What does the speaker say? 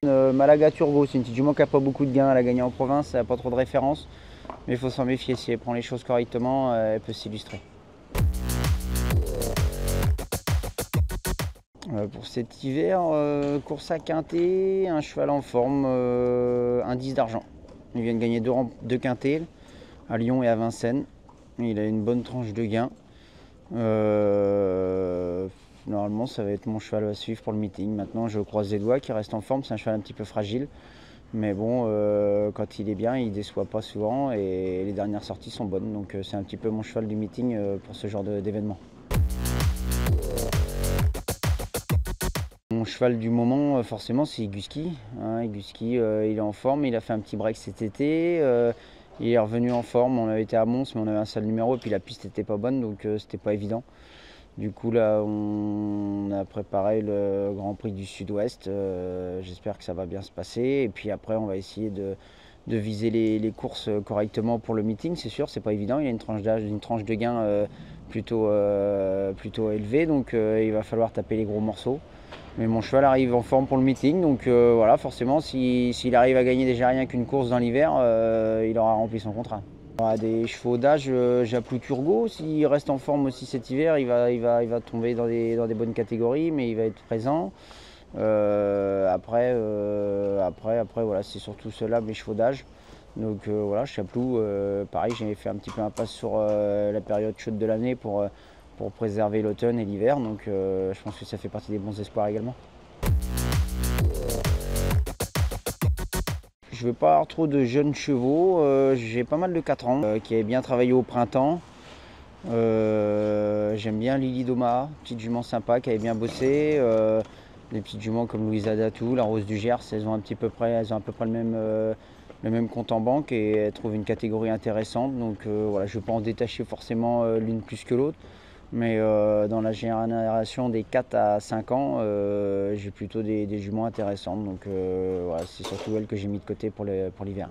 Malaga Turbo, c'est une petite jument qui n'a pas beaucoup de gains, elle a gagné en province, elle n'a pas trop de références, mais il faut s'en méfier, si elle prend les choses correctement, elle peut s'illustrer. Pour cet hiver, course à quintet, un cheval en forme, un 10 d'argent. Il vient de gagner deux quintets à Lyon et à Vincennes. Il a une bonne tranche de gain. Normalement, ça va être mon cheval à suivre pour le meeting. Maintenant, je croise les doigts qu'il reste en forme. C'est un cheval un petit peu fragile. Mais bon, quand il est bien, il ne déçoit pas souvent et les dernières sorties sont bonnes. Donc c'est un petit peu mon cheval du meeting pour ce genre d'événement. Mon cheval du moment, forcément, c'est Guski. Guski, il est en forme, il a fait un petit break cet été. Il est revenu en forme, on avait été à Mons, mais on avait un seul numéro, et puis la piste n'était pas bonne, donc c'était pas évident. Du coup, là, on a préparé le Grand Prix du Sud-Ouest. J'espère que ça va bien se passer. Et puis après, on va essayer de viser les courses correctement pour le meeting. C'est sûr, c'est pas évident. Il y a une tranche de gain plutôt élevée, donc il va falloir taper les gros morceaux. Mais mon cheval arrive en forme pour le meeting, donc voilà, forcément, s'il arrive à gagner déjà rien qu'une course dans l'hiver, il aura rempli son contrat. Des chevaux d'âge, Japlou Turgot, s'il reste en forme aussi cet hiver, il va tomber dans des bonnes catégories, mais il va être présent. Après, voilà, c'est surtout ceux-là, mes chevaux d'âge. Donc voilà, Chaplou, pareil, j'ai fait un petit peu un pass sur la période chaude de l'année pour préserver l'automne et l'hiver. Donc je pense que ça fait partie des bons espoirs également. Je ne veux pas avoir trop de jeunes chevaux. J'ai pas mal de 4 ans qui avaient bien travaillé au printemps. J'aime bien Lily Doma, petite jument sympa qui avait bien bossé. Des petites juments comme Louisa Datou, la Rose du Gers, elles ont à peu près le même compte en banque et elles trouvent une catégorie intéressante. Donc voilà, je ne veux pas en détacher forcément l'une plus que l'autre. Mais dans la génération des 4 à 5 ans, j'ai plutôt des juments intéressantes. Donc voilà, c'est surtout elles que j'ai mis de côté pour l'hiver.